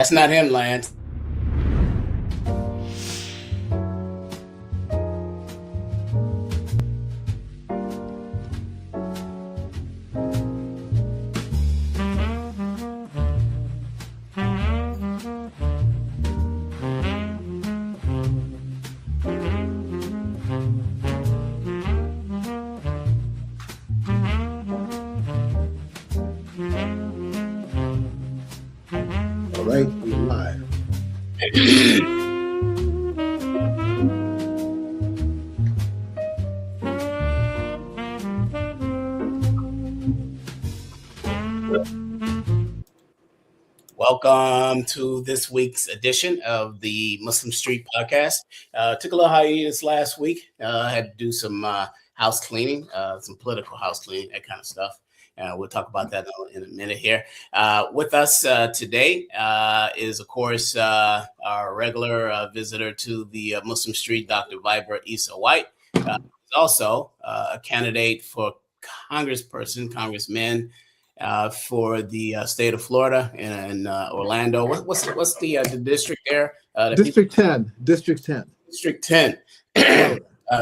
That's not him, Lance. All right, we're live. Welcome to this week's edition of the Muslim Street Podcast. Took a little hiatus last week. Had to do some house cleaning, some political house cleaning, that kind of stuff. We'll talk about that in a minute here. With us today is, of course, our regular visitor to the Muslim Street, Dr. Viber Issa White. He's also a candidate for congressman for the state of Florida and Orlando. What's the district there? District 10. District 10. District 10.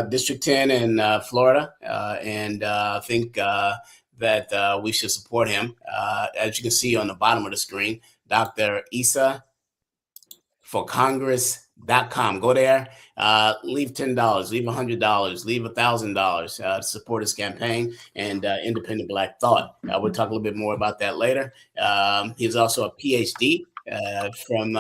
District 10 in Florida. And I think that we should support him. As you can see on the bottom of the screen, Dr. Issa for Congress.com. Go there, leave $10, leave $100, leave $1,000 to support his campaign and independent Black thought. We'll talk a little bit more about that later. He's also a PhD from,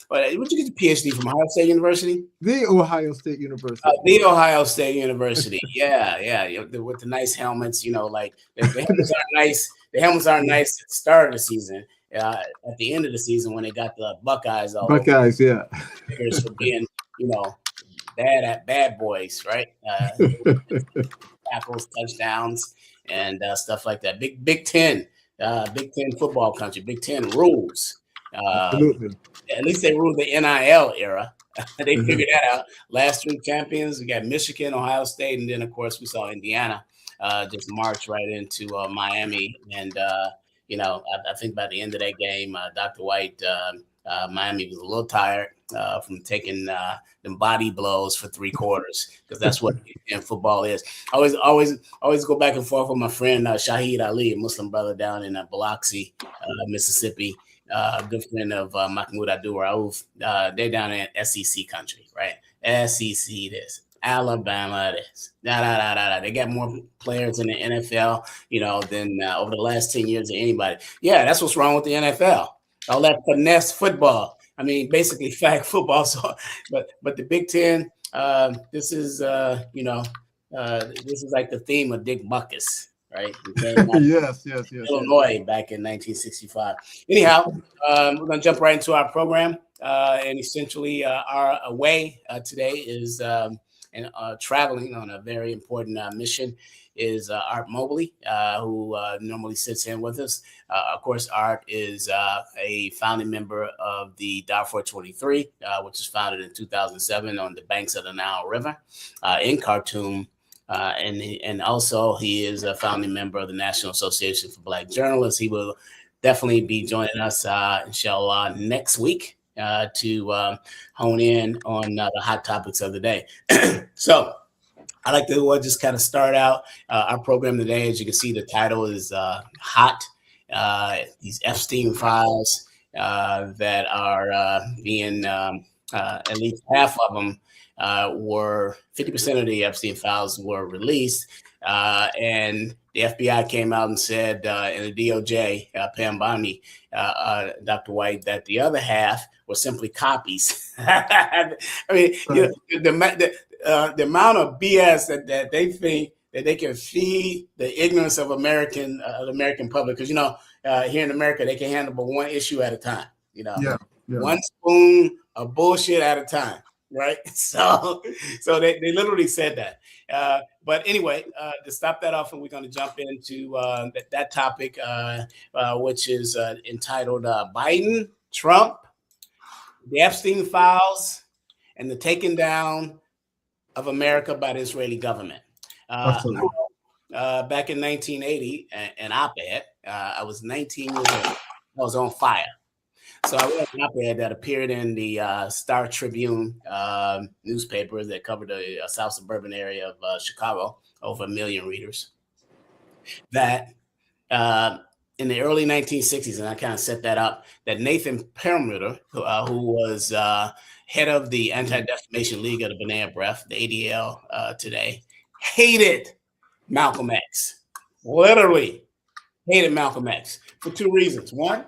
where'd you get your PhD from? Ohio State University? The Ohio State University. The Ohio State University. Yeah. With the nice helmets, like the helmets aren't nice. The helmets aren't nice at the start of the season. At the end of the season, when they got the Buckeyes yeah. For being, bad boys, right? Tackles, touchdowns, and stuff like that. Big Ten football country. Big Ten rules. Absolutely. At least they ruled the NIL era. They figured that out. Last three champions, we got Michigan, Ohio State, and then of course we saw Indiana just march right into Miami. And I think by the end of that game, Dr. White, Miami was a little tired from taking them body blows for 3 quarters, because that's what football is. I always go back and forth with my friend Shahid Ali, a Muslim brother down in Biloxi, Mississippi. Good friend of Mahmoud Abdul Rauf. They're down in SEC country, right? SEC this, Alabama this, They got more players in the NFL, than over the last 10 years than anybody. Yeah, that's what's wrong with the NFL. All that finesse football. I mean, basically flag football. So, but the Big Ten, this is like the theme of Dick Buckus. Right? Yes. Illinois back in 1965. Anyhow, we're going to jump right into our program. And essentially, our away today is traveling on a very important mission is Art Mobley, who normally sits in with us. Of course, Art is a founding member of the Darfur 23, which was founded in 2007 on the banks of the Nile River in Khartoum. And also he is a founding member of the National Association for Black Journalists. He will definitely be joining us, inshallah, next week to hone in on the hot topics of the day. So I'd like to just kind of start out our program today. As you can see, the title is Hot. These Epstein files that are being, at least half of them, were 50% of the Epstein files were released, and the FBI came out and said, and the DOJ, Pam Bondi, Dr. White, that the other half were simply copies. I mean, the amount of BS that they think that they can feed the ignorance of the American public, because here in America they can handle but one issue at a time. One spoon of bullshit at a time. Right. So they literally said that. But anyway, to stop that off, and we're going to jump into that topic, which is entitled Biden, Trump, the Epstein files, and the taking down of America by the Israeli government. Back in 1980, an op-ed, I was 19 years old. I was on fire. So I read an op-ed that appeared in the Star Tribune newspaper that covered the South suburban area of Chicago, over 1 million readers, that in the early 1960s, and I kind of set that up, that Nathan Perlmutter, who was head of the Anti-Defamation League of the B'nai B'rith, the ADL today, hated Malcolm X. Literally hated Malcolm X for two reasons. One,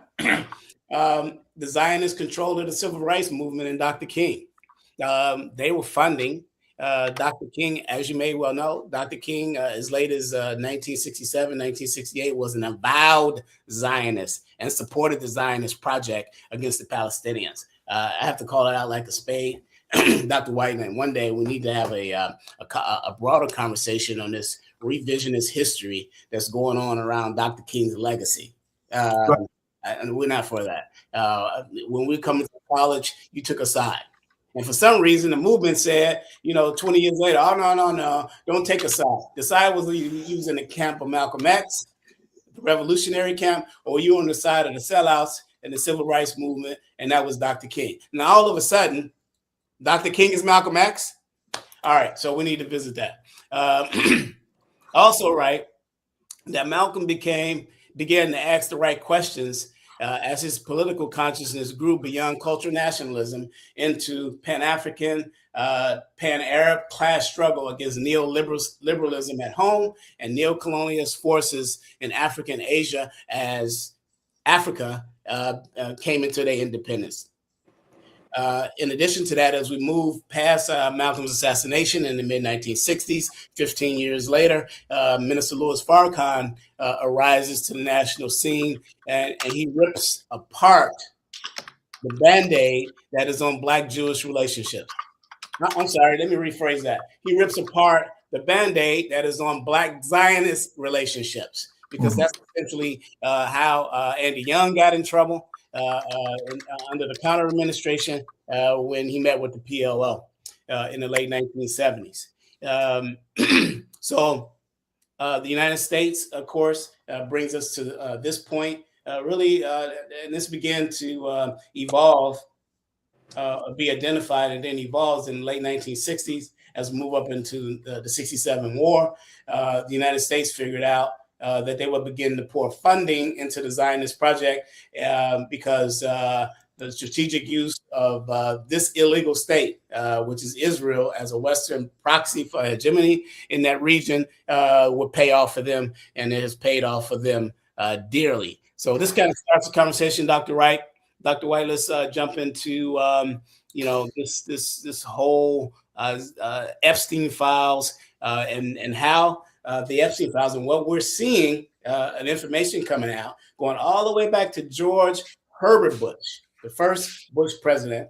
the Zionist control of the civil rights movement and Dr. King. They were funding Dr. King, as you may well know. Dr. King, as late as 1967, 1968, was an avowed Zionist and supported the Zionist project against the Palestinians. I have to call it out like a spade. Dr. Whiteman, one day we need to have a broader conversation on this revisionist history that's going on around Dr. King's legacy. And we're not for that. When we come to college, you took a side. And for some reason, the movement said, 20 years later, oh, no, don't take a side. The side was you was in the camp of Malcolm X, the revolutionary camp, or you on the side of the sellouts and the civil rights movement, and that was Dr. King. Now, all of a sudden, Dr. King is Malcolm X? All right, so we need to visit that. Also, right, that Malcolm began to ask the right questions as his political consciousness grew beyond cultural nationalism into Pan-African, Pan-Arab class struggle against neoliberalism at home and neo-colonialist forces in Africa and Asia as Africa came into their independence. In addition to that, as we move past Malcolm's assassination in the mid-1960s, 15 years later, Minister Louis Farrakhan arises to the national scene, and he rips apart the Band-Aid that is on Black-Jewish relationships. I'm sorry, let me rephrase that. He rips apart the Band-Aid that is on Black Zionist relationships, because that's essentially how Andy Young got in trouble under the Carter administration when he met with the PLO in the late 1970s. So the United States, of course, brings us to this point, really, and this began to evolve, be identified, and then evolves in the late 1960s as we move up into the 67 war. The United States figured out that they would begin to pour funding into the Zionist project because the strategic use of this illegal state, which is Israel, as a Western proxy for hegemony in that region, would pay off for them, and it has paid off for them dearly. So this kind of starts the conversation, Dr. Wright. Dr. White, let's jump into this whole Epstein files and how the Epstein files and what we're seeing, and information coming out, going all the way back to George Herbert Bush, the first Bush president,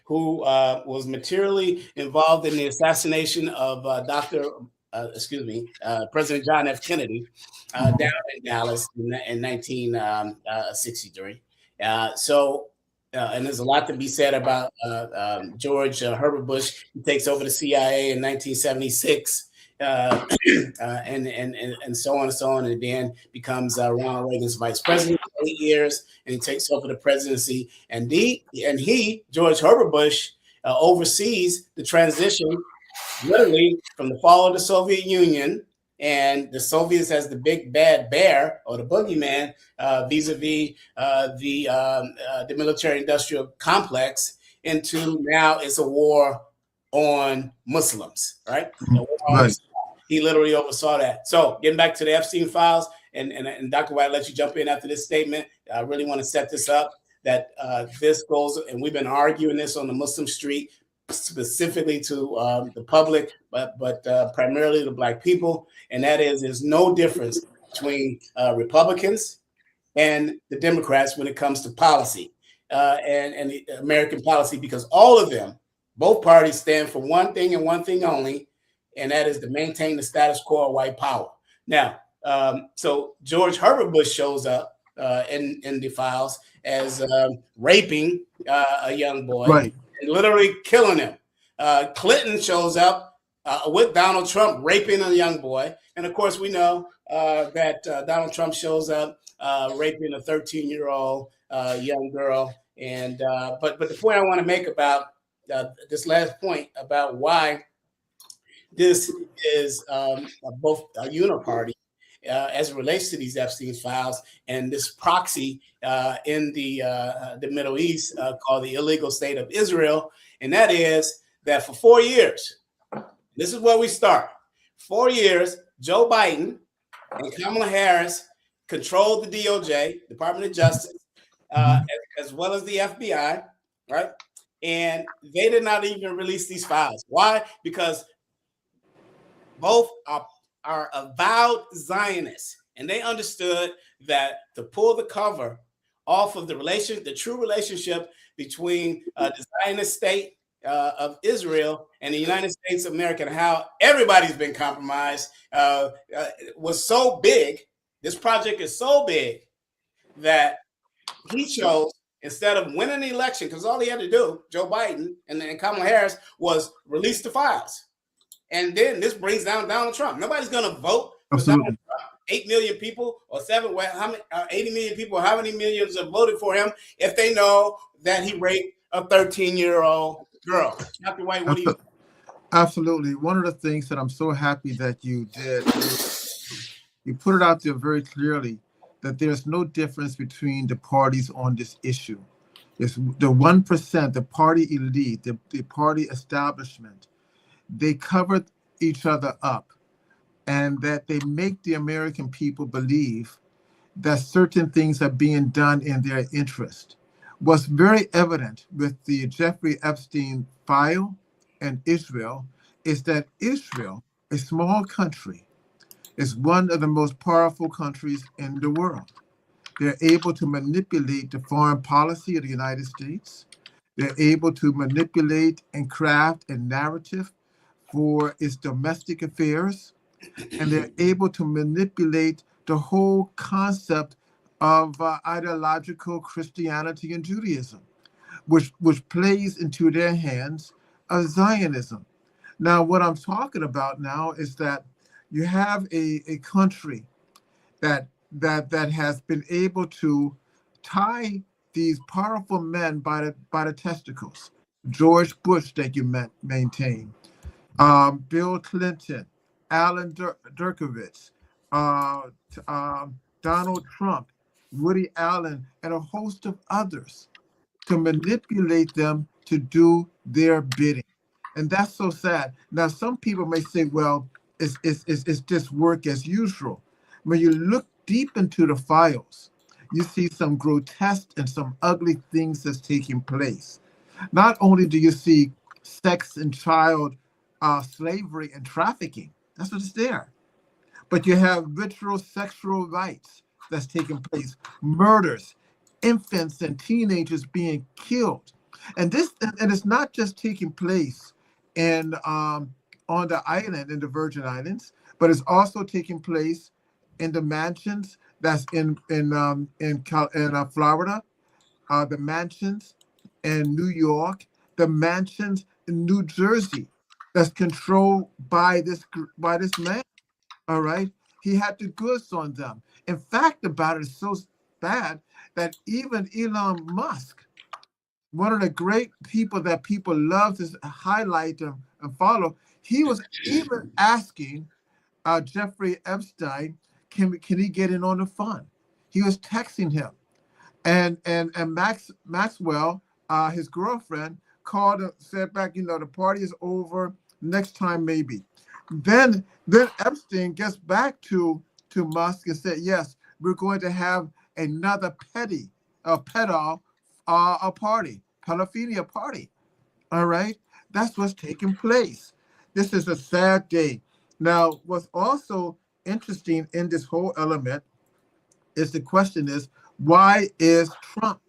who was materially involved in the assassination of President John F. Kennedy down in Dallas in 1963. And there's a lot to be said about George Herbert Bush. He takes over the CIA in 1976. And so on and so on, and then becomes Ronald Reagan's vice president for 8 years, and he takes over the presidency. And George Herbert Bush, oversees the transition, literally from the fall of the Soviet Union and the Soviets as the big bad bear or the boogeyman vis-a-vis the military-industrial complex, into now it's a war on Muslims, right? Right. He literally oversaw that. So getting back to the Epstein files, and Dr. White, I'll let you jump in after this statement. I really want to set this up, that this goes, and we've been arguing this on the Muslim street, specifically to the public, but primarily the Black people, and that is there's no difference between Republicans and the Democrats when it comes to policy and the American policy, because all of them, both parties, stand for one thing and one thing only, and that is to maintain the status quo of white power. Now, so George Herbert Bush shows up in the files as raping a young boy, right, and literally killing him. Clinton shows up with Donald Trump raping a young boy, and of course we know that Donald Trump shows up raping a 13-year-old young girl. And but the point I want to make about this last point about why this is both a uniparty as it relates to these Epstein files and this proxy in the Middle East called the illegal state of Israel. And that is that for 4 years, this is where we start. 4 years, Joe Biden and Kamala Harris controlled the DOJ, Department of Justice, as well as the FBI, right? And they did not even release these files. Why? Because both are avowed Zionists, and they understood that to pull the cover off of the true relationship between the Zionist state of Israel and the United States of America, and how everybody's been compromised, was so big. This project is so big that he chose, instead of winning the election, because all he had to do, Joe Biden and Kamala Harris, was release the files. And then this brings down Donald Trump. Nobody's going to vote for Donald Trump. 8 million people or 80 million people, how many millions have voted for him if they know that he raped a 13-year-old girl? Dr. White, what do you think? Absolutely. One of the things that I'm so happy that you did, you put it out there very clearly that there's no difference between the parties on this issue. It's the 1%, the party elite, the party establishment. They covered each other up, and that they make the American people believe that certain things are being done in their interest. What's very evident with the Jeffrey Epstein file and Israel is that Israel, a small country, is one of the most powerful countries in the world. They're able to manipulate the foreign policy of the United States. They're able to manipulate and craft a narrative for its domestic affairs, and they're able to manipulate the whole concept of ideological Christianity and Judaism, which plays into their hands of Zionism. Now, what I'm talking about now is that you have a country that has been able to tie these powerful men by the testicles. George Bush, that you maintain. Bill Clinton, Alan Dershowitz, Donald Trump, Woody Allen, and a host of others to manipulate them to do their bidding. And that's so sad. Now, some people may say, well, it's just work as usual. When you look deep into the files, you see some grotesque and some ugly things that's taking place. Not only do you see sex and child slavery and trafficking, that's what's there, but you have ritual sexual rights that's taking place, murders, infants and teenagers being killed. And it's not just taking place in on the island, in the Virgin Islands, but it's also taking place in the mansions that's in Florida, the mansions in New York, the mansions in New Jersey that's controlled by this man. All right, he had the goods on them. In fact, about it is so bad that even Elon Musk, one of the great people that people love to highlight and follow, he was even asking Jeffrey Epstein, can he get in on the fun? He was texting him, and Maxwell, his girlfriend, called and said back, the party is over. Next time, maybe. Then Epstein gets back to Musk and said, yes, we're going to have another pedophile party, pedophilia party. All right, that's what's taking place. This is a sad day. Now, what's also interesting in this whole element is the question is, why is Trump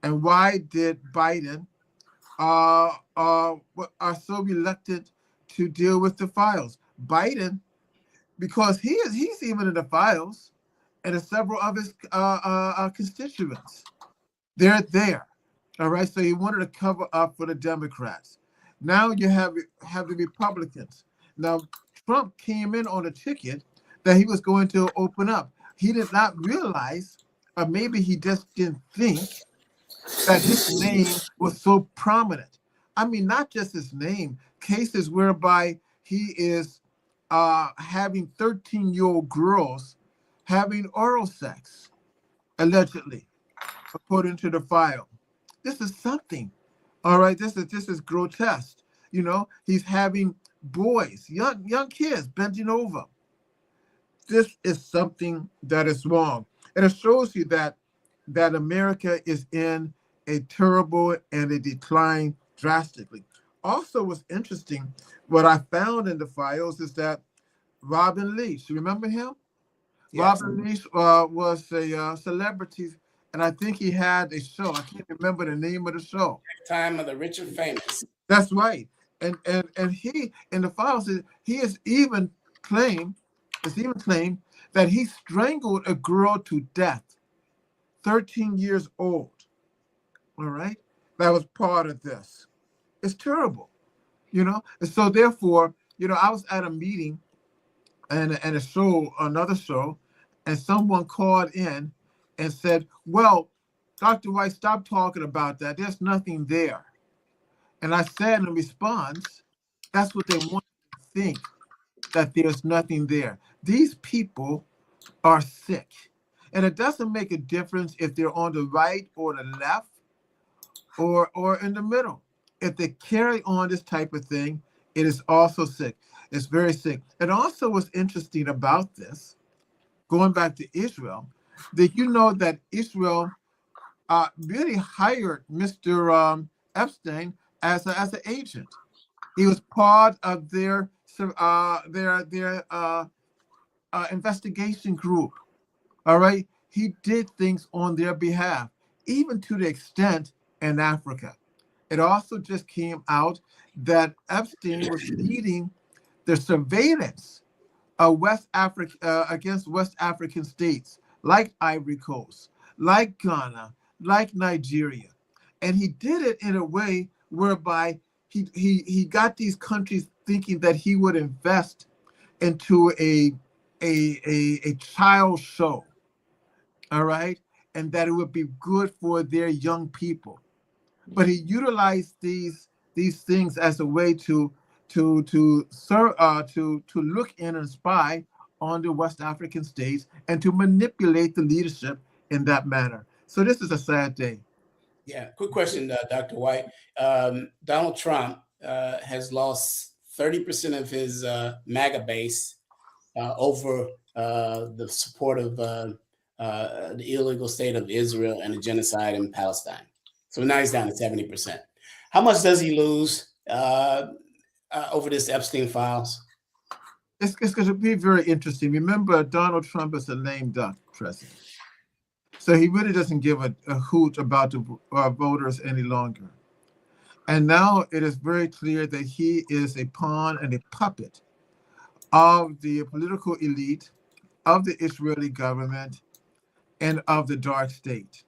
and why did Biden are so reluctant to deal with the files? Biden, because he's even in the files, and several of his constituents, they're there. All right, so he wanted to cover up for the Democrats. Now you have the Republicans. Now Trump came in on a ticket that he was going to open up. he did not realize, or maybe he just didn't think, that his name was so prominent. I mean, not just his name, cases whereby he is having 13-year-old girls having oral sex, allegedly, according to the file. This is something. All right, this is grotesque. He's having boys, young kids bending over. This is something that is wrong. And it shows you that America is in a terrible and a decline drastically. Also, what's interesting, what I found in the files is that Robin Leach, you remember him? Yes. Robin Leach was a celebrity, and I think he had a show. I can't remember the name of the show. Time of the Rich and Famous. That's right. And he in the files he is even claimed that he strangled a girl to death, 13 years old. All right, that was part of this. It's terrible, And so therefore, I was at a meeting and a show, another show, and someone called in and said, "Well, Dr. White, stop talking about that. There's nothing there." And I said in response, that's what they want to think, that there's nothing there. These people are sick. And it doesn't make a difference if they're on the right or the left or in the middle. If they carry on this type of thing, it is also sick. It's very sick. And also what's interesting about this, going back to Israel, that that Israel really hired Mr. Epstein as an agent. He was part of their investigation group. All right, he did things on their behalf, even to the extent in Africa. It also just came out that Epstein was leading the surveillance of West Africa against West African states like Ivory Coast, like Ghana, like Nigeria, and he did it in a way whereby he got these countries thinking that he would invest into a child show, all right, and that it would be good for their young people. But he utilized these things as a way to look in and spy on the West African states and to manipulate the leadership in that manner. So this is a sad day. Yeah. Quick question, Dr. White. Donald Trump has lost 30% of his MAGA base over the support of the illegal state of Israel and the genocide in Palestine. So now he's down to 70%. How much does he lose over this Epstein files? It's going to be very interesting. Remember, Donald Trump is a lame duck president. So he really doesn't give a hoot about the voters any longer. And now it is very clear that he is a pawn and a puppet of the political elite, of the Israeli government, and of the dark state.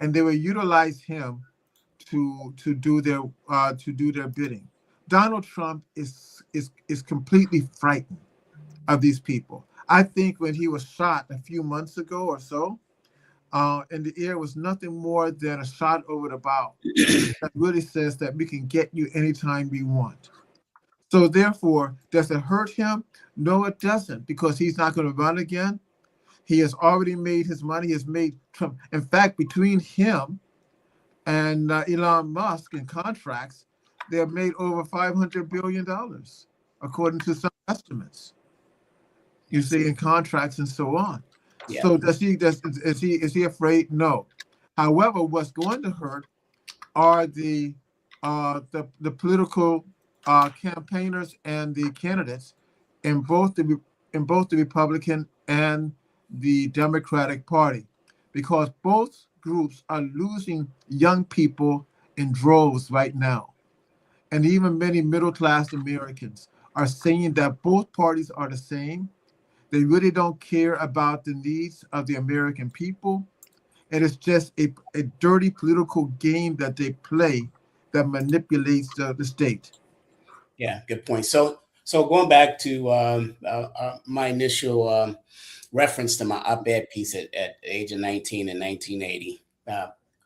And they will utilize him to do their bidding. Donald Trump is completely frightened of these people. I think when he was shot a few months ago or so, in the air was nothing more than a shot over the bow. That really says that we can get you anytime we want. So therefore, does it hurt him? No, it doesn't, because he's not going to run again. He has already made his money. He has made Trump. In fact, between him and Elon Musk in contracts, they have made over $500 billion, according to some estimates. You see, in contracts and so on. Yeah. So is he afraid? No. However, what's going to hurt are the political campaigners and the candidates in both the Republican and the Democratic Party, because both groups are losing young people in droves right now. And even many middle-class Americans are saying that both parties are the same. They really don't care about the needs of the American people. And it's just a dirty political game that they play that manipulates the state. Yeah, good point. So going back to my initial reference to my op-ed piece at the age of 19 in 1980.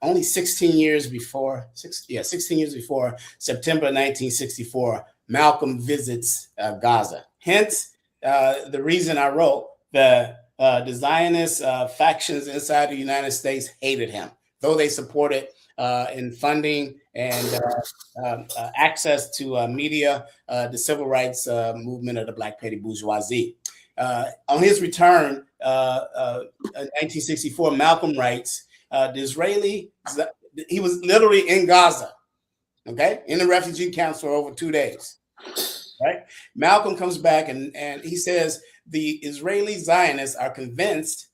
Only 16 years before, 16 years before September 1964, Malcolm visits Gaza. Hence, the reason I wrote the Zionist factions inside the United States hated him, though they supported in funding and access to media, the civil rights movement of the Black petty bourgeoisie. On his return in 1964, Malcolm writes, he was literally in Gaza, okay, in the refugee camps for over 2 days, right? Malcolm comes back and he says the Israeli Zionists are convinced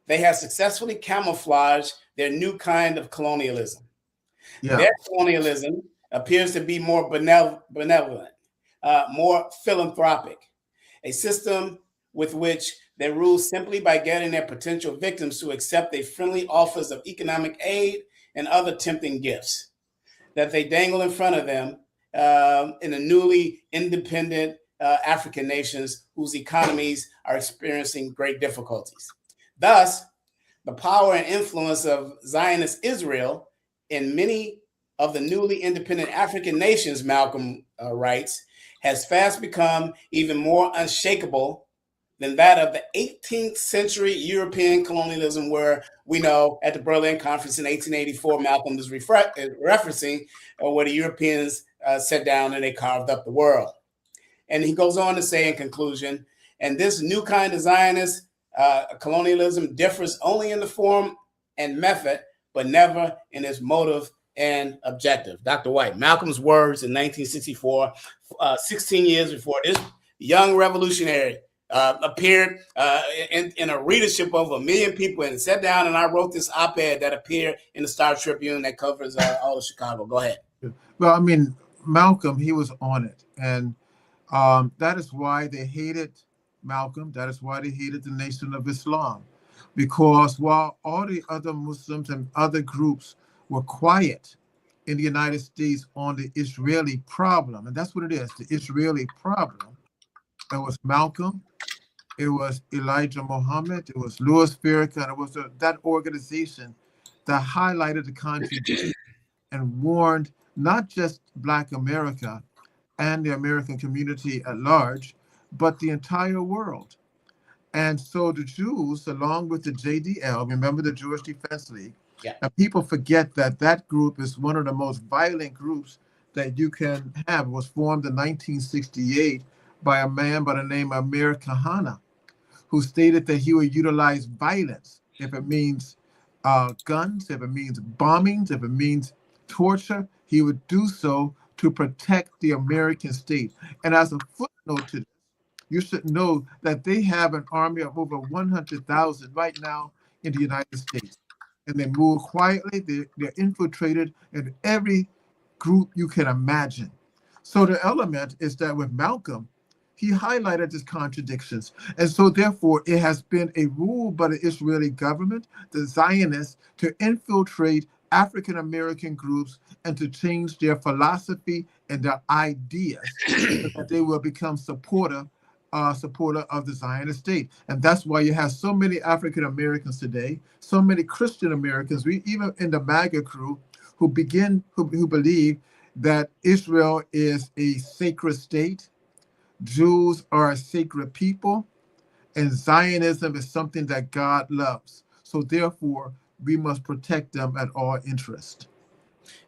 they have successfully camouflaged their new kind of colonialism. Yeah. Their colonialism appears to be more benevolent, more philanthropic, a system with which they rule simply by getting their potential victims to accept their friendly offers of economic aid and other tempting gifts that they dangle in front of them in the newly independent African nations whose economies are experiencing great difficulties. Thus, the power and influence of Zionist Israel in many of the newly independent African nations, Malcolm writes, has fast become even more unshakable than that of the 18th century European colonialism, where we know at the Berlin Conference in 1884, Malcolm was referencing where the Europeans sat down and they carved up the world. And he goes on to say in conclusion, and this new kind of Zionist colonialism differs only in the form and method, but never in its motive and objective. Dr. White, Malcolm's words in 1964, 16 years before this young revolutionary appeared in a readership of 1 million people and sat down, and I wrote this op-ed that appeared in the Star Tribune that covers all of Chicago. Go ahead. Well, I mean, Malcolm, he was on it. And that is why they hated Malcolm. That is why they hated the Nation of Islam. Because while all the other Muslims and other groups were quiet in the United States on the Israeli problem, and that's what it is, the Israeli problem, it was Malcolm, it was Elijah Muhammad, it was Louis Farrakhan, it was that organization that highlighted the contradiction and warned not just Black America and the American community at large, but the entire world. And so the Jews, along with the JDL, remember the Jewish Defense League, and people forget that that group is one of the most violent groups that you can have. It was formed in 1968 by a man by the name of Amir Kahana, who stated that he would utilize violence if it means guns, if it means bombings, if it means torture, he would do so to protect the American state. And as a footnote to this, you should know that they have an army of over 100,000 right now in the United States. And they move quietly, they're infiltrated in every group you can imagine. So the element is that with Malcolm, he highlighted his contradictions. And so therefore, it has been a rule by the Israeli government, the Zionists, to infiltrate African-American groups and to change their philosophy and their ideas so that they will become supporter of the Zionist state. And that's why you have so many African-Americans today, so many Christian Americans, even in the MAGA crew, who believe that Israel is a sacred state, Jews are a sacred people, and Zionism is something that God loves. So therefore, we must protect them at all interest.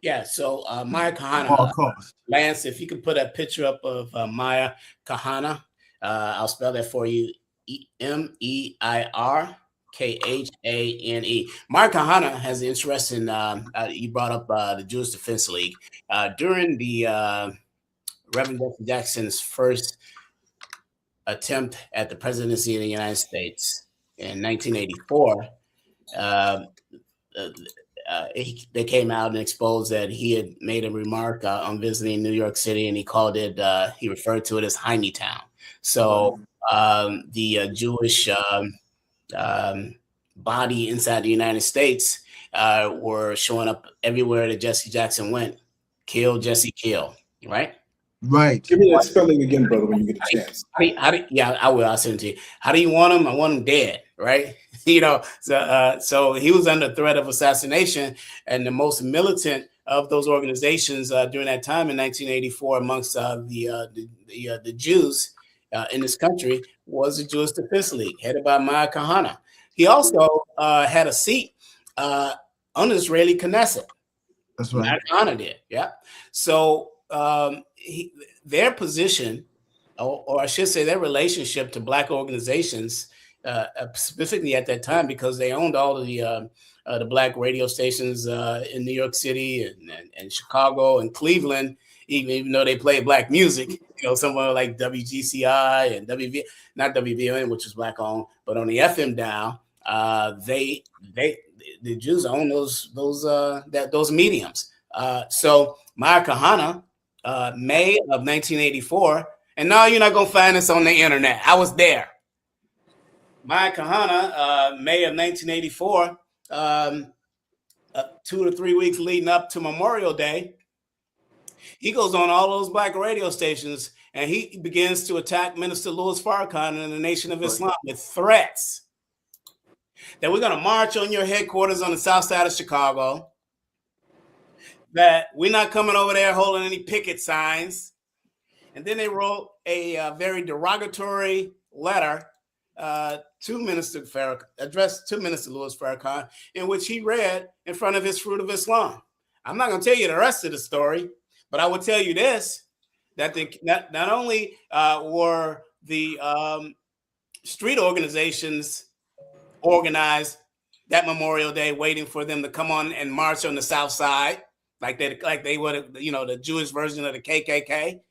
Yeah, so Maya Kahana, Lance, if you could put a picture up of Maya Kahana, I'll spell that for you, Meirkhane. Maya Kahana has an interest in, you brought up the Jewish Defense League. During the Reverend Jesse Jackson's first attempt at the presidency of the United States in 1984, they came out and exposed that he had made a remark on visiting New York City, and he called it, he referred to it as Heine Town. So the Jewish body inside the United States were showing up everywhere that Jesse Jackson went. Kill, Jesse, kill, right? Right. Give me that spelling again, brother, when you get a chance. Yeah, I will. I'll send it to you. How do you want him? I want him dead, right? So he was under threat of assassination, and the most militant of those organizations during that time in 1984, amongst the Jews in this country, was the Jewish Defense League, headed by Maya Kahana. He also had a seat on the Israeli Knesset. That's right. Kahana did, yeah. So their position, or I should say their relationship to Black organizations, specifically at that time, because they owned all of the Black radio stations in New York City and Chicago and Cleveland, even though they played Black music, somewhere like WGCI and not WVON, which was Black owned, but on the FM dial, the Jews own those mediums. So Maya Kahana, May of 1984, and no, you're not gonna find this on the internet. I was there. Maya Kahana, May of 1984, 2 to 3 weeks leading up to Memorial Day, he goes on all those Black radio stations and he begins to attack Minister Louis Farrakhan and the Nation of Islam with threats that we're going to march on your headquarters on the south side of Chicago, that we're not coming over there holding any picket signs. And then they wrote a very derogatory letter to Minister Farrakhan, addressed to Minister Louis Farrakhan, in which he read in front of his Fruit of Islam. I'm not going to tell you the rest of the story, but I will tell you this, that not only were the street organizations organized that Memorial Day, waiting for them to come on and march on the South Side, like they would, the Jewish version of the KKK,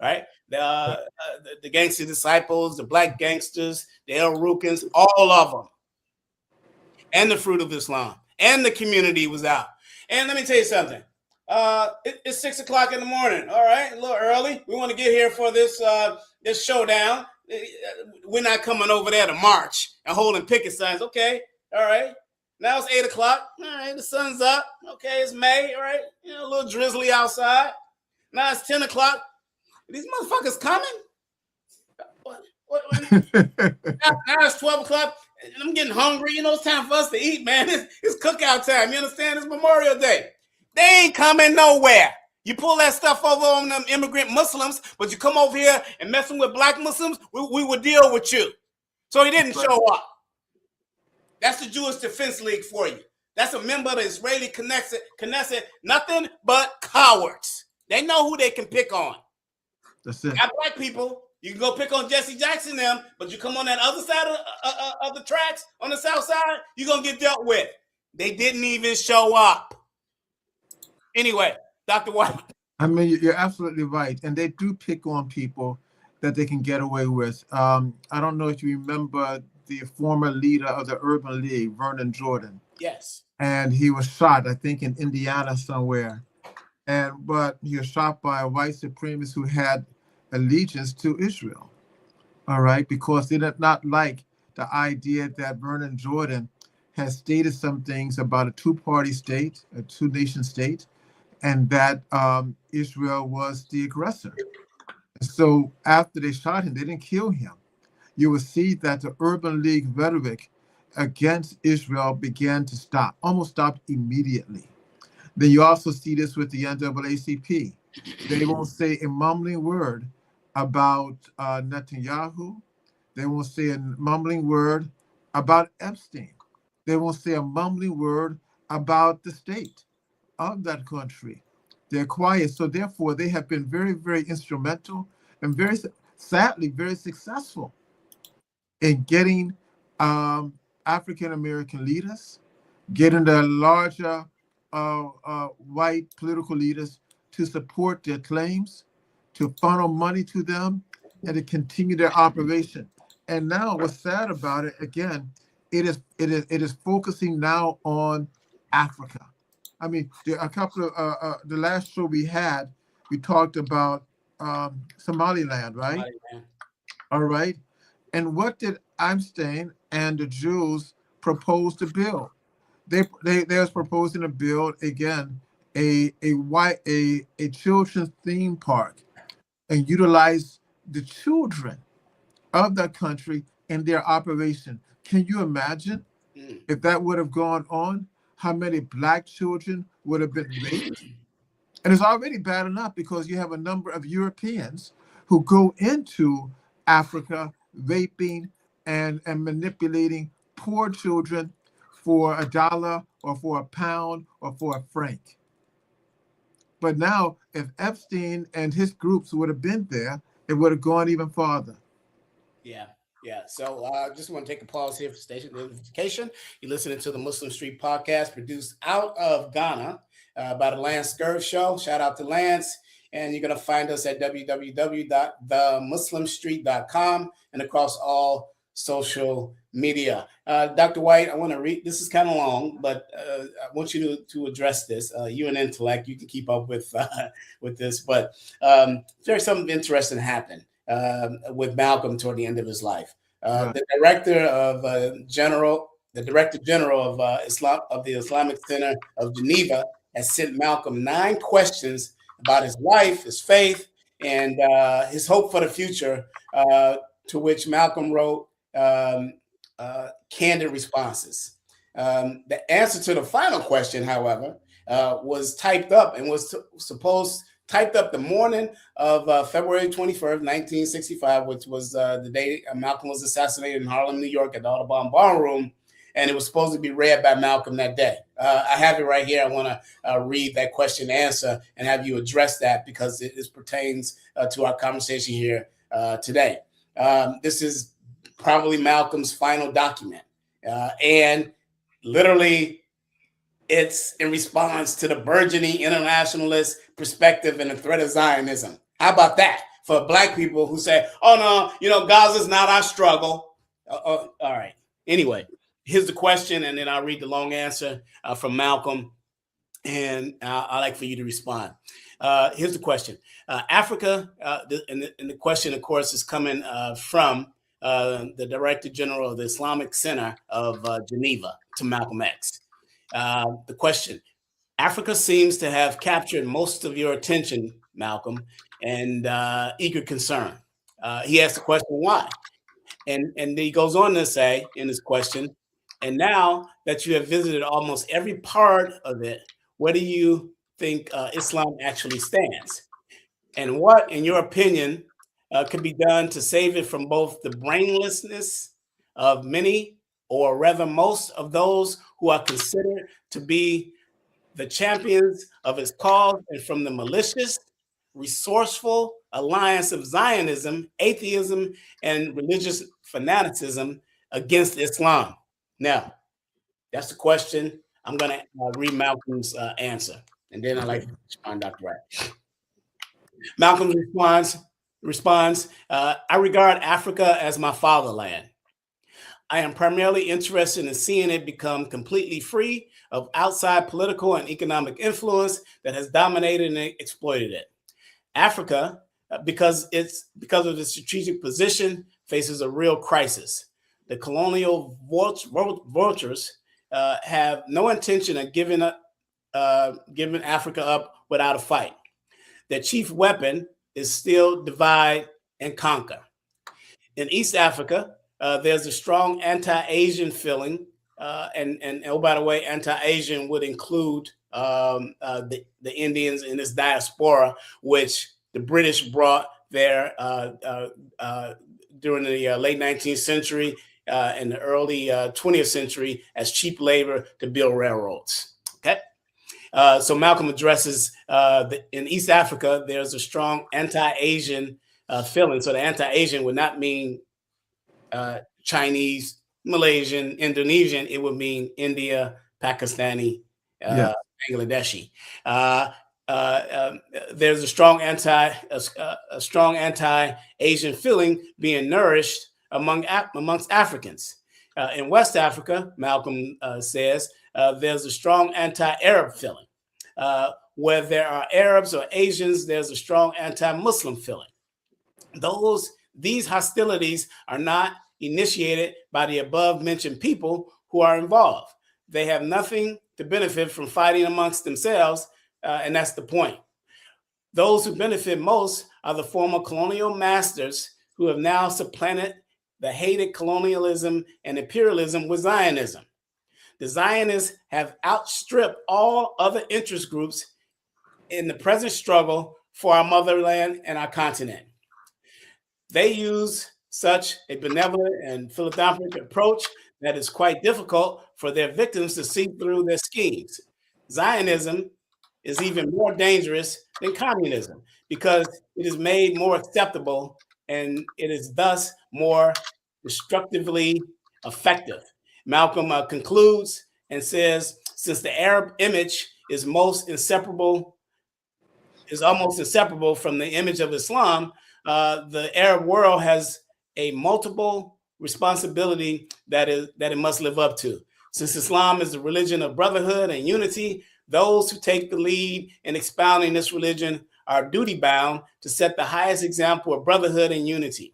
right? The gangster disciples, the Black gangsters, the El Rukins, all of them, and the Fruit of Islam, and the community was out. And let me tell you something. It's 6 o'clock in the morning. All right, a little early. We want to get here for this showdown. We're not coming over there to march and holding picket signs. Okay, all right. Now it's 8 o'clock. All right, the sun's up. Okay, it's May. All right, a little drizzly outside. Now it's 10 o'clock. Are these motherfuckers coming? Now it's 12 o'clock. I'm getting hungry. It's time for us to eat, man. It's cookout time. You understand? It's Memorial Day. They ain't coming nowhere. You pull that stuff over on them immigrant Muslims, but you come over here and messing with Black Muslims, we will deal with you. So he didn't show up. That's the Jewish Defense League for you. That's a member of the Israeli Knesset. Nothing but cowards. They know who they can pick on. That's it. Not Black people. You can go pick on Jesse Jackson them, but you come on that other side of the tracks, on the south side, you're going to get dealt with. They didn't even show up. Anyway, Dr. White. I mean, you're absolutely right. And they do pick on people that they can get away with. I don't know if you remember the former leader of the Urban League, Vernon Jordan. Yes. And he was shot, I think, in Indiana somewhere. But he was shot by a white supremacist who had allegiance to Israel. All right, because they did not like the idea that Vernon Jordan has stated some things about a two-party state, a two-nation state, and that Israel was the aggressor. So after they shot him, they didn't kill him. You will see that the Urban League rhetoric against Israel began to stop, almost stopped immediately. Then you also see this with the NAACP. They won't say a mumbling word about Netanyahu. They won't say a mumbling word about Epstein. They won't say a mumbling word about the state of that country. They're quiet. So therefore, they have been very, very instrumental and very sadly, very successful in getting African-American leaders, getting the larger white political leaders to support their claims, to funnel money to them, and to continue their operation. And now what's sad about it, again, it is focusing now on Africa. I mean, a couple of the last show we had, we talked about Somaliland, right? Somaliland. All right. And what did Epstein and the Jews propose to build? They was proposing to build again a children's theme park and utilize the children of that country in their operation. Can you imagine if that would have gone on? How many black children would have been raped? And it's already bad enough because you have a number of Europeans who go into Africa raping and manipulating poor children for $1 or for £1 or for a franc. But now, if Epstein and his groups would have been there, it would have gone even farther. Yeah. Yeah. So I just want to take a pause here for station identification. You're listening to the Muslim Street podcast produced out of Ghana by the Lance Scurv Show. Shout out to Lance. And you're going to find us at www.themuslimstreet.com and across all social media. Dr. White, I want to read, this is kind of long, but I want you to address this. You and intellect, you can keep up with this, but there's something interesting happened with Malcolm toward the end of his life. Right. The Director General of Islam of the Islamic Center of Geneva has sent Malcolm 9 questions about his life, his faith, and his hope for the future, to which Malcolm wrote candid responses. The answer to the final question, however, was typed up and was typed up the morning of February 21st, 1965, which was the day Malcolm was assassinated in Harlem, New York at the Audubon Ballroom. And it was supposed to be read by Malcolm that day. I have it right here. I want to read that question and answer and have you address that because it pertains to our conversation here today. This is probably Malcolm's final document. And literally, it's in response to the burgeoning internationalist perspective and the threat of Zionism. How about that? For Black people who say, oh, no, Gaza's not our struggle. All right. Anyway. Here's the question, and then I'll read the long answer from Malcolm, and I'd like for you to respond. Here's the question. Africa, and the question, of course, is coming from the Director General of the Islamic Center of Geneva to Malcolm X. The question, Africa seems to have captured most of your attention, Malcolm, and eager concern. He asked the question, why? And he goes on to say in his question, and now that you have visited almost every part of it, where do you think Islam actually stands? And what, in your opinion, could be done to save it from both the brainlessness of many, or rather most of those who are considered to be the champions of its cause, and from the malicious, resourceful alliance of Zionism, atheism, and religious fanaticism against Islam? Now, that's the question. I'm going to read Malcolm's answer, and then I'd like to respond, Dr. Wright. Malcolm responds, I regard Africa as my fatherland. I am primarily interested in seeing it become completely free of outside political and economic influence that has dominated and exploited it. Africa, because of its strategic position, faces a real crisis. The colonial vultures have no intention of giving Africa up without a fight. Their chief weapon is still divide and conquer. In East Africa, there's a strong anti-Asian feeling, and oh, by the way, anti-Asian would include the Indians in this diaspora, which the British brought there during the late 19th century and the early 20th century as cheap labor to build railroads. Okay, so Malcolm addresses in East Africa, there's a strong anti-Asian feeling. So the anti-Asian would not mean Chinese, Malaysian, Indonesian. It would mean India, Pakistani, Bangladeshi. There's a strong anti-Asian feeling being nourished amongst Africans. In West Africa, Malcolm says, there's a strong anti-Arab feeling. Where there are Arabs or Asians, there's a strong anti-Muslim feeling. These hostilities are not initiated by the above-mentioned people who are involved. They have nothing to benefit from fighting amongst themselves, and that's the point. Those who benefit most are the former colonial masters who have now supplanted the hated colonialism and imperialism with Zionism. The Zionists have outstripped all other interest groups in the present struggle for our motherland and our continent. They use such a benevolent and philanthropic approach that is quite difficult for their victims to see through their schemes. Zionism is even more dangerous than communism because it is made more acceptable and it is thus more destructively effective. Malcolm concludes and says, since the Arab image is almost inseparable from the image of Islam, the Arab world has a multiple responsibility that it must live up to. Since Islam is the religion of brotherhood and unity, those who take the lead in expounding this religion are duty bound to set the highest example of brotherhood and unity.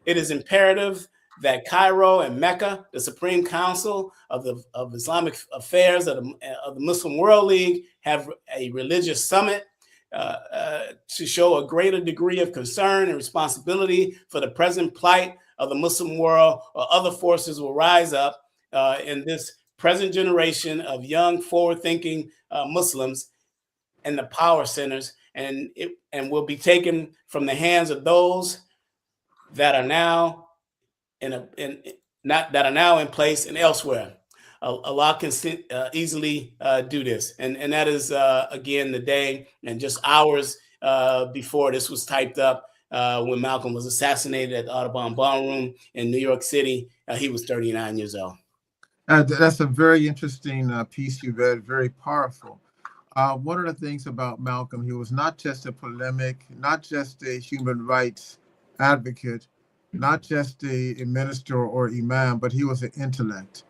It is imperative that Cairo and Mecca, the Supreme Council of Islamic Affairs of the Muslim World League, have a religious summit to show a greater degree of concern and responsibility for the present plight of the Muslim world, or other forces will rise up in this present generation of young, forward-thinking Muslims and the power centers, and will be taken from the hands of those that are now in place and elsewhere. Allah can easily do this, and that is again the day and just hours before this was typed up when Malcolm was assassinated at the Audubon Ballroom in New York City. He was 39 years old. That's a very interesting piece you read, very powerful. One of the things about Malcolm, he was not just a polemic, not just a human rights advocate, not just a minister or imam, but he was an intellect.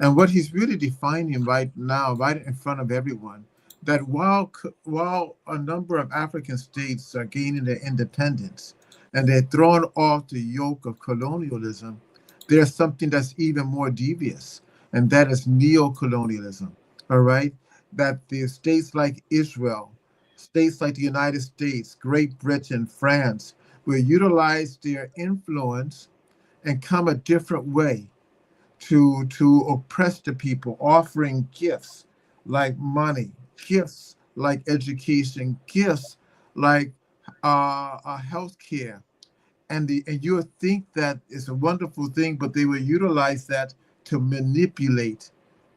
And what he's really defining right now, right in front of everyone, that while a number of African states are gaining their independence and they're thrown off the yoke of colonialism, there's something that's even more devious, and that is neo-colonialism, all right? That the states like Israel, states like the United States, Great Britain, France, will utilize their influence and come a different way to oppress the people, offering gifts like money, gifts like education, gifts like health care. And you would think that it's a wonderful thing, but they will utilize that to manipulate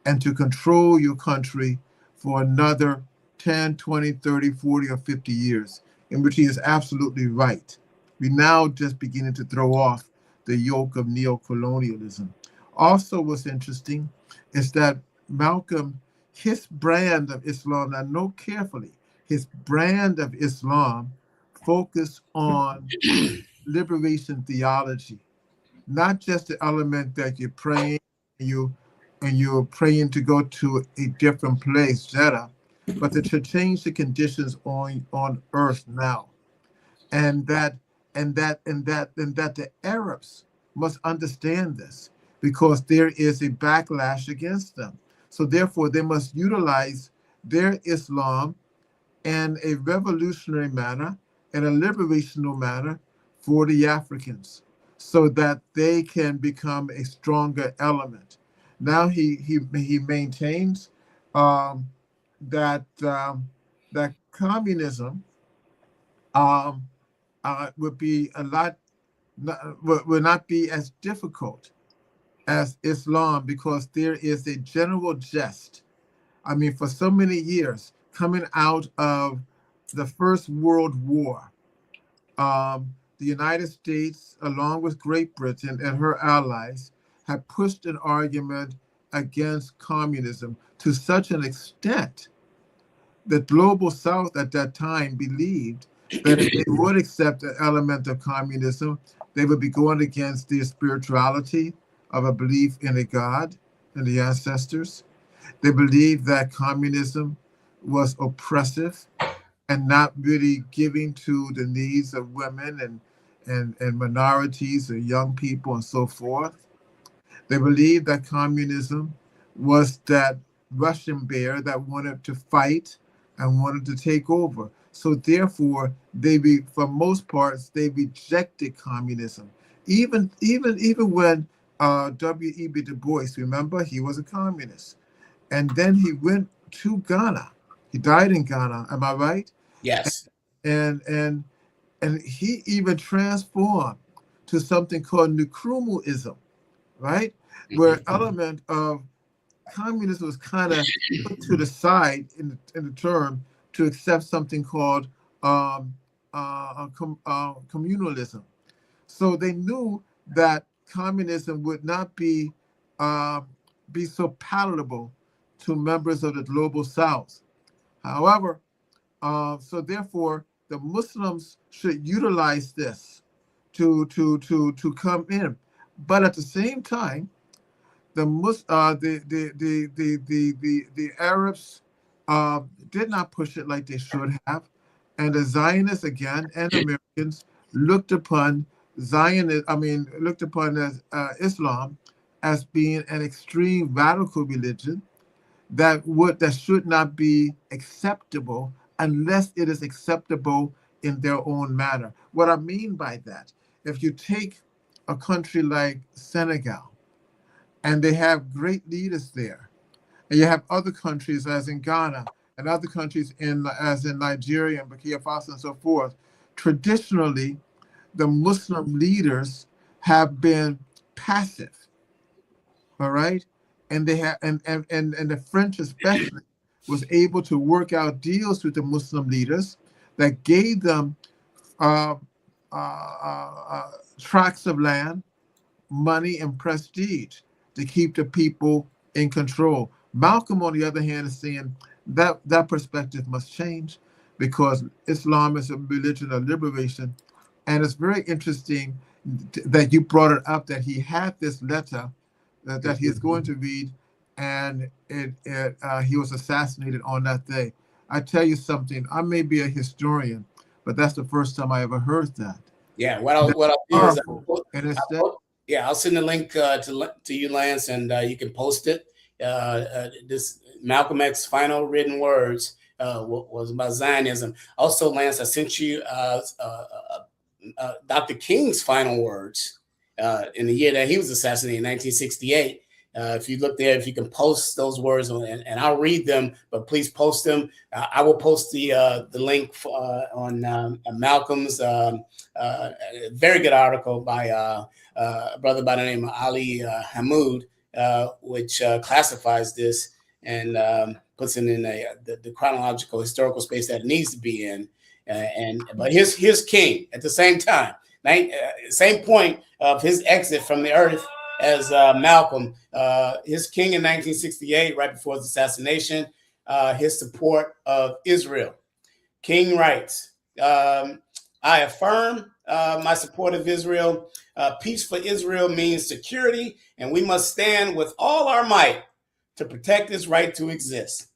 and to control your country for another 10, 20, 30, 40, or 50 years, in which he is absolutely right. We now just beginning to throw off the yoke of neo-colonialism. Also, what's interesting is that Malcolm, his brand of Islam, now note carefully, his brand of Islam focused on liberation theology, not just the element that you're praying and you're praying to go to a different place, Jeddah, but to change the conditions on earth now. And that the Arabs must understand this, because there is a backlash against them. So therefore, they must utilize their Islam in a revolutionary manner, in a liberational manner for the Africans, so that they can become a stronger element. Now he maintains that communism would be will not be as difficult as Islam, because there is a general jest. I mean, for so many years, coming out of the First World War, the United States, along with Great Britain and her allies, had pushed an argument against communism to such an extent that Global South at that time believed that if they would accept an element of communism, they would be going against the spirituality of a belief in a God and the ancestors. They believed that communism was oppressive and not really giving to the needs of women and minorities or young people and so forth. They believed that communism was that Russian bear that wanted to fight and wanted to take over. So therefore, for most parts, they rejected communism. Even when W.E.B. Du Bois, remember, he was a communist, and then he went to Ghana. He died in Ghana. Am I right? Yes. And and and he even transformed to something called Nkrumahism, right? Where element of communism was kind of put to the side in the term to accept something called um, communalism. So they knew that communism would not uh, be so palatable to members of the global South. However, so therefore, the Muslims should utilize this to come in, but at the same time, the Arabs did not push it like they should have, and the Zionists again and Americans looked upon looked upon as Islam as being an extreme radical religion that should not be acceptable unless it is acceptable in their own manner. What I mean by that, if you take a country like Senegal, and they have great leaders there, and you have other countries as in Ghana and other countries as in Nigeria and Burkina Faso and so forth, traditionally the Muslim leaders have been passive, all right? And they have and the French especially was able to work out deals with the Muslim leaders that gave them uh, tracts of land, money, and prestige to keep the people in control. Malcolm, on the other hand, is saying that that perspective must change because Islam is a religion of liberation. And it's very interesting that you brought it up that he had this letter that he is going to read, and he was assassinated on that day. I tell you something, I may be a historian, but that's the first time I ever heard that. Yeah. That's What I'll do is powerful. And instead, I'll send the link to you, Lance, and you can post it. This Malcolm X final written words was about Zionism. Also, Lance, I sent you Dr. King's final words in the year that he was assassinated in 1968. If you look there, if you can post those words, and I'll read them, but please post them. I will post the link on Malcolm's very good article by a brother by the name of Ali Hamoud, which classifies this and puts it in the chronological historical space that it needs to be in. But here's King at the same time, same point of his exit from the earth as Malcolm. His King in 1968, right before his assassination, his support of Israel. King writes, I affirm my support of Israel. Peace for Israel means security, and we must stand with all our might to protect its right to exist.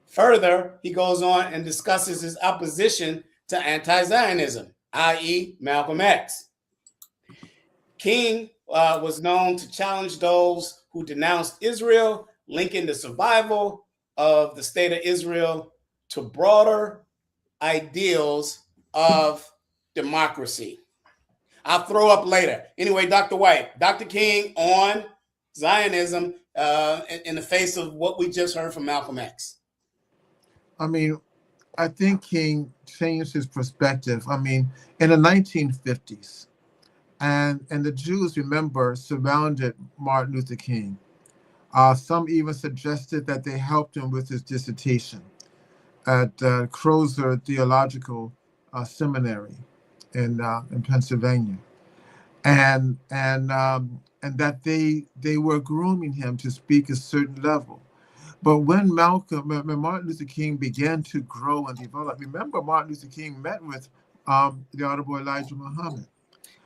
Further, he goes on and discusses his opposition to anti-Zionism, i.e. Malcolm X. King was known to challenge those who denounced Israel, linking the survival of the state of Israel to broader ideals of democracy. I'll throw up later. Anyway, Dr. White, Dr. King on Zionism in the face of what we just heard from Malcolm X. I mean, I think King changed his perspective. I mean, in the 1950s, and the Jews, remember, surrounded Martin Luther King. Some even suggested that they helped him with his dissertation at Crozer Theological Seminary in Pennsylvania, and that they were grooming him to speak a certain level. But when Martin Luther King began to grow and develop, remember Martin Luther King met with the Honorable Elijah Muhammad.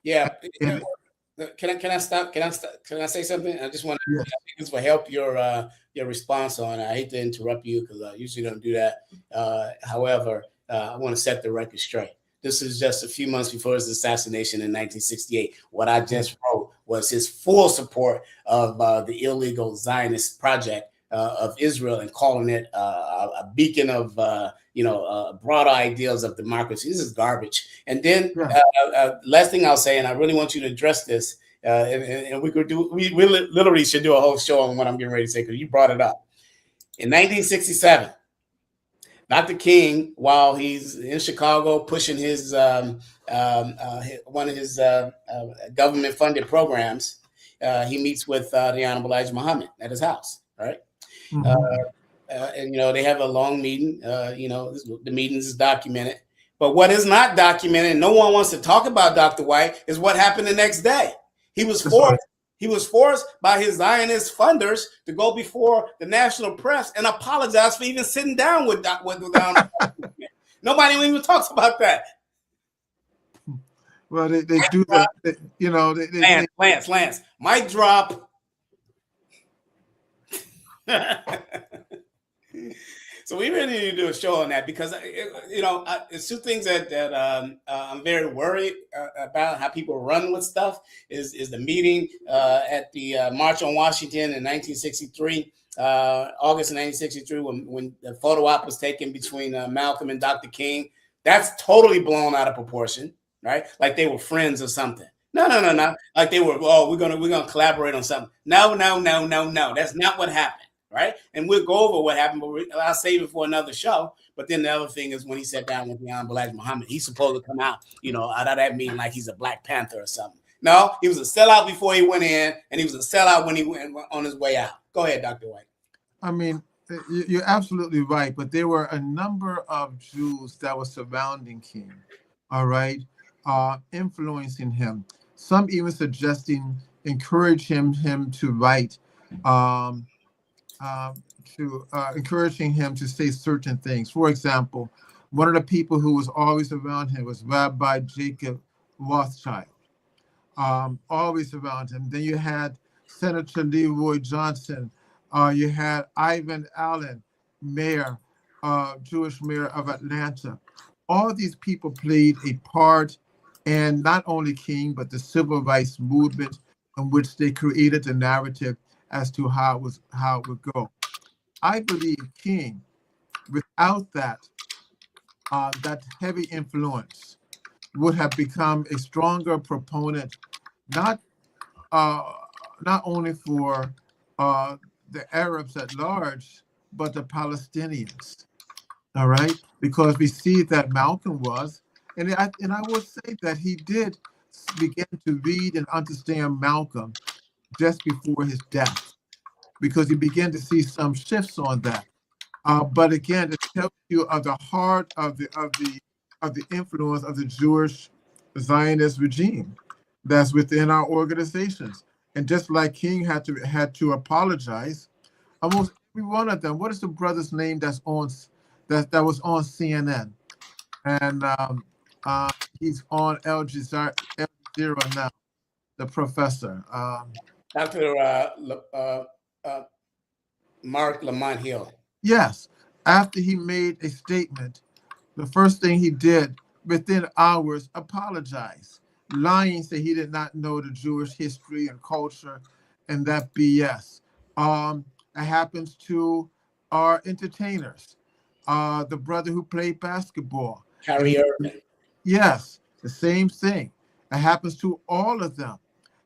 Yeah. Can I stop? Can I say something? I just want to. Yes. I think this will help your response on it. I hate to interrupt you because I usually don't do that. However, I want to set the record straight. This is just a few months before his assassination in 1968. What I just wrote was his full support of the illegal Zionist project of Israel and calling it a beacon of broader ideals of democracy. This is garbage. And then last thing I'll say, and I really want you to address this, and we literally should do a whole show on what I'm getting ready to say because you brought it up. In 1967, Dr. King, while he's in Chicago pushing his one of his government-funded programs, he meets with the Honorable Elijah Muhammad at his house, right? And they have a long meeting. The meetings is documented, but what is not documented, and no one wants to talk about Dr. White, is what happened the next day. He was forced. He was forced by his Zionist funders to go before the national press and apologize for even sitting down with Nobody even talks about that. Well, they do that. Lance, mic drop. So we really need to do a show on that because it's two things that I'm very worried about how people run with stuff. Is the meeting at the March on Washington in 1963, August of 1963, when the photo op was taken between Malcolm and Dr. King. That's totally blown out of proportion, right? Like they were friends or something. No. Like they were. Oh, we're gonna collaborate on something. No. That's not what happened. Right. And we'll go over what happened, but I'll save it for another show. But then the other thing is when he sat down with the Honorable Elijah Muhammad, he's supposed to come out, out of that meeting like he's a Black Panther or something. No, he was a sellout before he went in, and he was a sellout when he went on his way out. Go ahead, Dr. White. I mean, you're absolutely right. But there were a number of Jews that were surrounding King, all right, influencing him. Some even suggesting, encouraging him to write. Encouraging him to say certain things. For example, one of the people who was always around him was Rabbi Jacob Rothschild, always around him. Then you had Senator Leroy Johnson. You had Ivan Allen, Jewish mayor of Atlanta. All these people played a part in not only King, but the civil rights movement in which they created the narrative as to how it would go. I believe King, without that heavy influence, would have become a stronger proponent, not only for the Arabs at large, but the Palestinians. All right, because we see that Malcolm was, and I would say that he did begin to read and understand Malcolm just before his death, because you begin to see some shifts on that. But again, it tells you of the heart of the influence of the Jewish Zionist regime that's within our organizations. And just like King had to apologize, almost every one of them. What is the brother's name that was on CNN? And he's on Al Jazeera now, the professor. Dr. Mark Lamont Hill. Yes. After he made a statement, the first thing he did within hours, apologize, lying, say he did not know the Jewish history and culture and that BS. It happens to our entertainers. The brother who played basketball. Kyrie Irving. Yes, the same thing. It happens to all of them.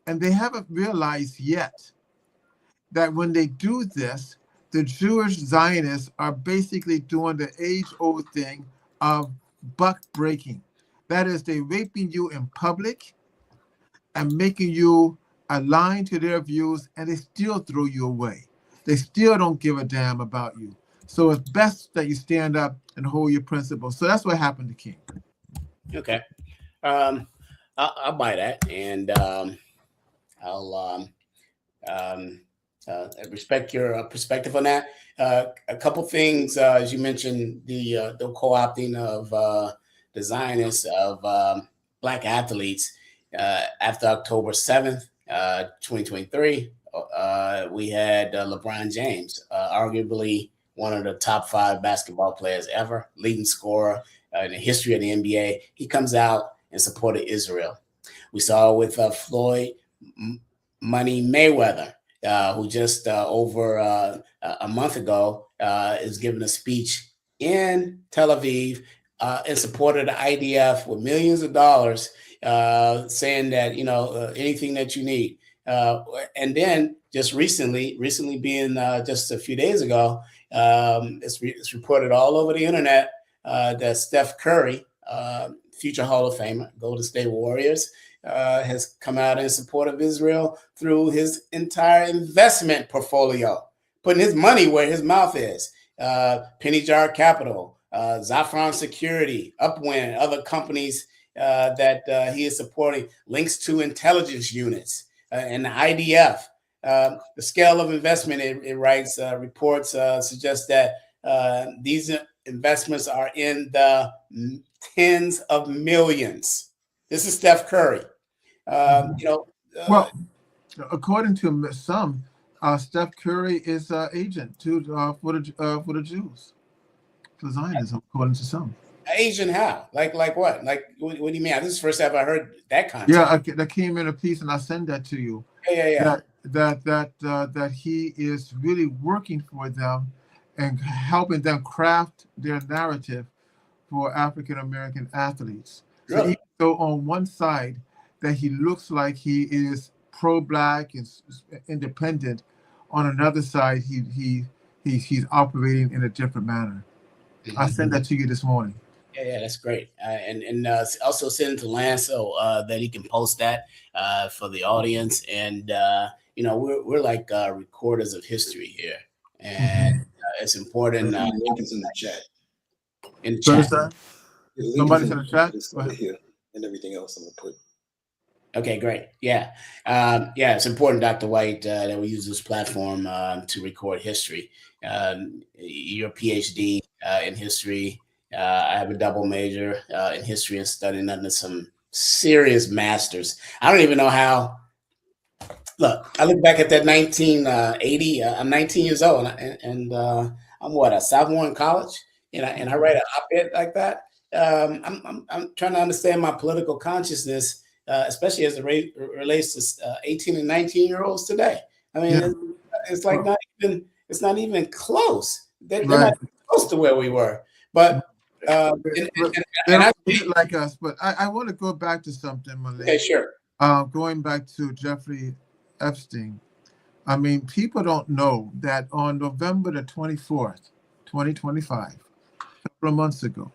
And they haven't realized yet that when they do this, the Jewish Zionists are basically doing the age-old thing of buck breaking. That is, they're raping you in public and making you align to their views, and they still throw you away. They still don't give a damn about you. So it's best that you stand up and hold your principles. So that's what happened to King. Okay. I'll buy that, and I'll respect your perspective on that. A couple things, as you mentioned, the co-opting of the Zionists of Black athletes after October 7th, 2023. We had LeBron James, arguably one of the top 5 basketball players ever, leading scorer in the history of the NBA. He comes out and supported Israel. We saw with Floyd Money Mayweather who just over a month ago is giving a speech in Tel Aviv in support of the IDF with millions of dollars, saying that anything that you need. And then just recently being just a few days ago, it's reported all over the internet that Steph Curry, future Hall of Famer, Golden State Warriors, has come out in support of Israel through his entire investment portfolio, putting his money where his mouth is. Penny Jar Capital, Zafran Security, Upwind, other companies that he is supporting, links to intelligence units and the IDF. The scale of investment, it writes, reports suggest that these investments are in the tens of millions. This is Steph Curry. Well, according to some, Steph Curry is agent for the Jews, for Zionism, according to some. Asian how? Like what? Like what do you mean? This is the first time I heard that concept. Yeah, that came in a piece, and I sent that to you. Yeah. That he is really working for them and helping them craft their narrative for African American athletes. Really? So even though on one side that he looks like he is pro-black and independent, on another side he's operating in a different manner. Mm-hmm. I sent that to you this morning. Yeah, that's great. And also send it to Lance so that he can post that for the audience. And we're like recorders of history here, and it's important. Link is in the chat. In the chat. Somebody's in the chat. Here and everything else I'm gonna put. Okay, great. Yeah, it's important, Dr. White, that we use this platform to record history. Your PhD in history. I have a double major in history and studying under some serious masters. I don't even know how. Look, I look back at that 1980. I'm 19 years old, and I'm a sophomore in college, and I write an op-ed like that. I'm trying to understand my political consciousness, especially as it relates to 18 and 19-year-olds today. I mean, it's like it's not even close. They're not close to where we were, but. They don't eat like us, but I want to go back to something, Malay. Okay, sure. Going back to Jeffrey Epstein, I mean, people don't know that on November the 24th, 2025, a couple of months ago,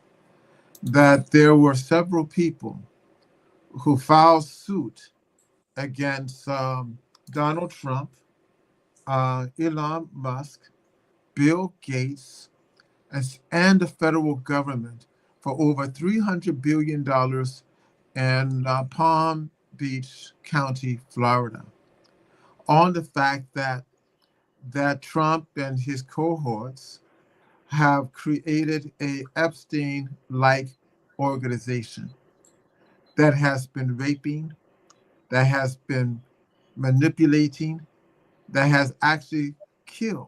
that there were several people who filed suit against Donald Trump, Elon Musk, Bill Gates, and the federal government for over $300 billion in Palm Beach County, Florida, on the fact that Trump and his cohorts have created a Epstein-like organization that has been raping, that has been manipulating, that has actually killed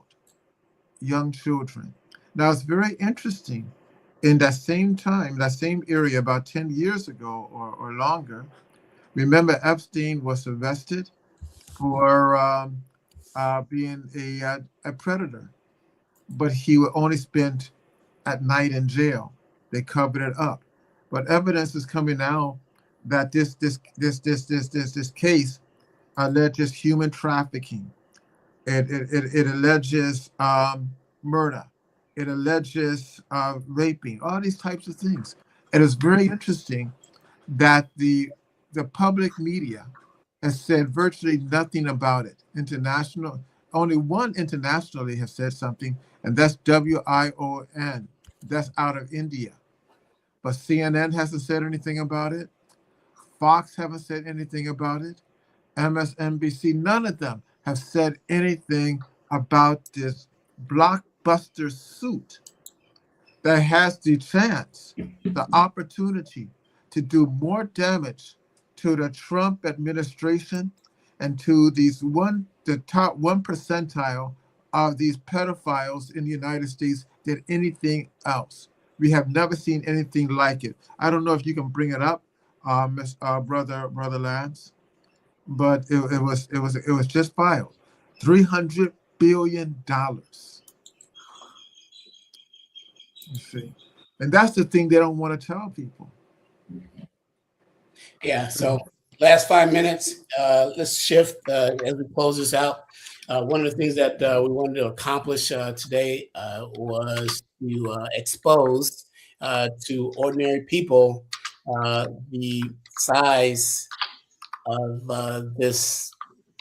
young children. Now, it's very interesting. In that same time, that same area, about 10 years ago or longer, remember Epstein was arrested for being a predator, but he would only spend at night in jail. They covered it up. But evidence is coming out that this case alleges human trafficking. It alleges murder. It alleges raping, all these types of things. And it's very interesting that the public media has said virtually nothing about it. Only one internationally has said something, and that's WION. That's out of India. But CNN hasn't said anything about it. Fox haven't said anything about it. MSNBC, none of them have said anything about this blockbuster suit that has the chance, the opportunity to do more damage to the Trump administration and to the top 1 percentile of these pedophiles in the United States than anything else. We have never seen anything like it. I don't know if you can bring it up, brother Lance, but it was just filed. $300 billion. You see, and that's the thing they don't want to tell people. Yeah. So last 5 minutes, let's shift as we close this out. One of the things that we wanted to accomplish today was to expose to ordinary people the size of this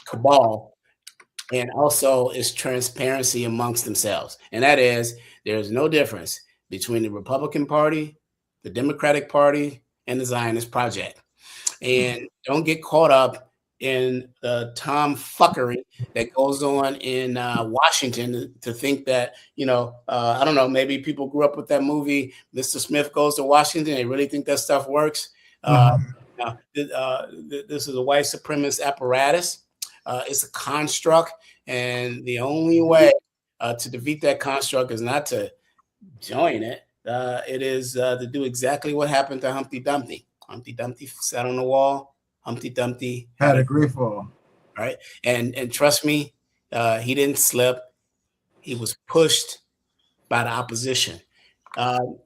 cabal, and also its transparency amongst themselves. And that is, there's no difference between the Republican Party, the Democratic Party, and the Zionist Project. And don't get caught up in the tomfuckery that goes on in Washington to think that, I don't know, maybe people grew up with that movie, Mr. Smith Goes to Washington. They really think that stuff works. This is a white supremacist apparatus. It's a construct. And the only way to defeat that construct is not to join it. It is to do exactly what happened to Humpty Dumpty. Humpty Dumpty sat on the wall. Humpty Dumpty had a great fall. Right. And trust me, he didn't slip. He was pushed by the opposition.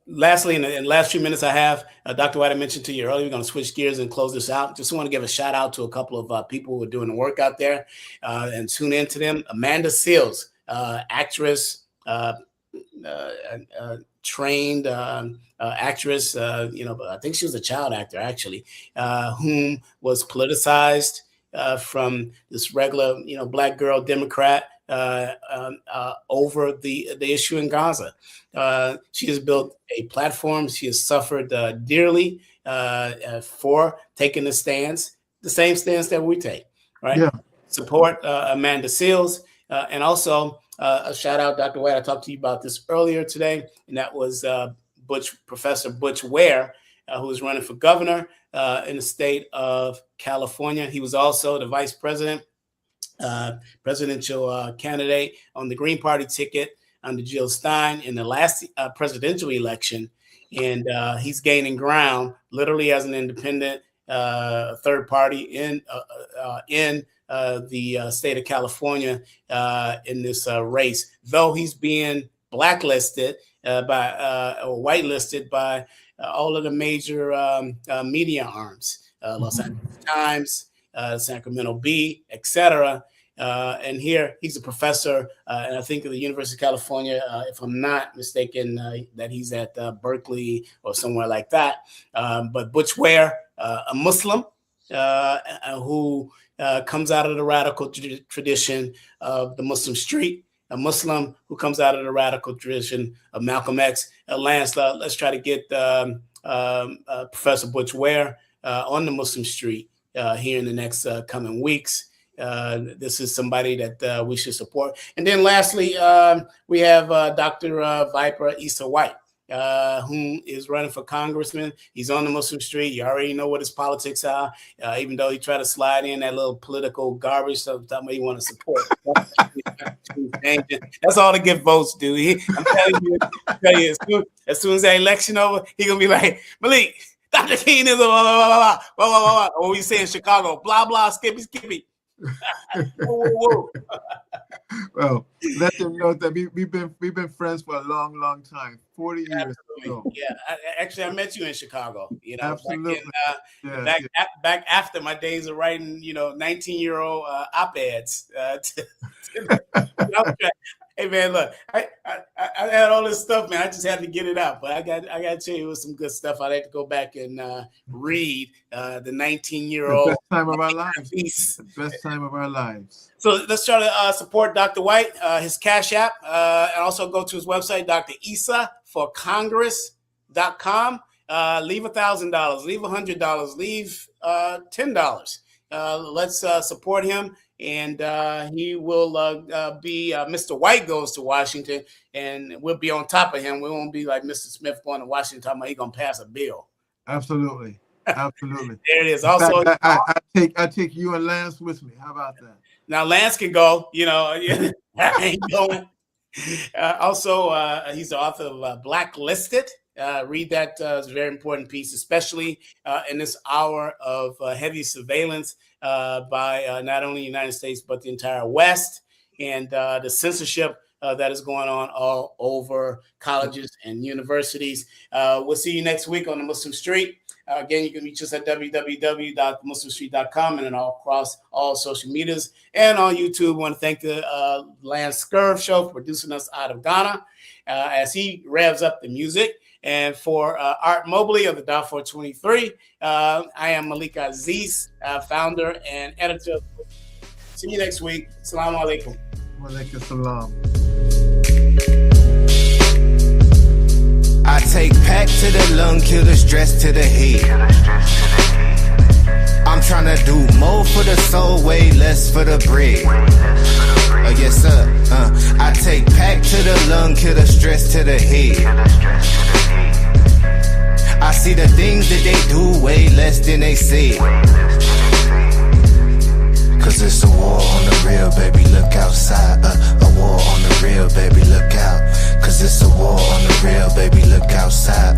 Lastly, in the last few minutes I have, Dr. White, I mentioned to you earlier, we're going to switch gears and close this out. Just want to give a shout out to a couple of people who are doing the work out there and tune into them. Amanda Seals, actress, trained actress, I think she was a child actor actually, whom was politicized from this regular, black girl Democrat over the issue in Gaza. She has built a platform. She has suffered dearly for taking the stance, the same stance that we take, right? Yeah. Support Amanda Seals, and also a shout out, Dr. White. I talked to you about this earlier today, and that was Professor Butch Ware, who was running for governor in the state of California. He was also the vice presidential candidate on the Green Party ticket under Jill Stein in the last presidential election. And he's gaining ground literally as an independent third party in the state of California in this race, though he's being blacklisted by or whitelisted by all of the major media arms, Los Angeles Times, Sacramento Bee, etc. And here he's a professor, and I think at the University of California, if I'm not mistaken, that he's at Berkeley or somewhere like that. But Butch Ware, a Muslim who comes out of the radical tradition of the Muslim street, a Muslim who comes out of the radical tradition of Malcolm X. Lance, let's try to get Professor Butch Ware on the Muslim street here in the next coming weeks. This is somebody that we should support. And then lastly, we have Dr. Viper Issa White, who is running for congressman. He's on the Muslim street. You already know what his politics are, even though he tried to slide in that little political garbage stuff that you want to support. That's all to get votes, dude. I'm telling you, as soon as that election over, he's going to be like, Malik, Dr. King is blah, blah, blah. Or we say in Chicago, blah, blah, skippy. Whoa. Well, let them know that we've been friends for a long time, 40 years. Ago. Yeah, I met you in Chicago. Absolutely. Back after my days of writing, 19-year-old op-eds. Hey man, look, I had all this stuff, man. I just had to get it out, but I got to tell you, it was some good stuff. I'd have to go back and read the 19-year-old. Best time of our lives. The best time of our lives. So let's try to support Dr. White, his Cash App, and also go to his website, drissa4congress.com. Leave $1,000, leave $100, leave $10. Let's support him. And he will be Mr. White goes to Washington, and we'll be on top of him. We won't be like Mr. Smith going to Washington talking about he's going to pass a bill. Absolutely. There it is. Also, I take you and Lance with me. How about that? Now Lance can go. I ain't going. Also, he's the author of Blacklisted. Read that. It's a very important piece, especially in this hour of heavy surveillance by not only the United States, but the entire West. and the censorship that is going on all over colleges and universities. We'll see you next week on the Muslim Street. Again, you can reach us at www.muslimstreet.com and then all across all social medias and on YouTube. I want to thank the Lance Scurv Show for producing us out of Ghana as he revs up the music. And for Art Mobley of the Darfur 23, I am Malik Aziz, founder and editor. See you next week. Assalamu alaikum. Wa alaikum salam. I take pack to the lung, kill the stress to the head. I'm tryna do more for the soul, way less for the bread. Yes sir. I take pack to the lung, kill the stress to the head. I see the things that they do way less than they say. Cause it's a war on the real, baby, look outside. A war on the real, baby, look out. Cause it's a war on the real, baby, look outside.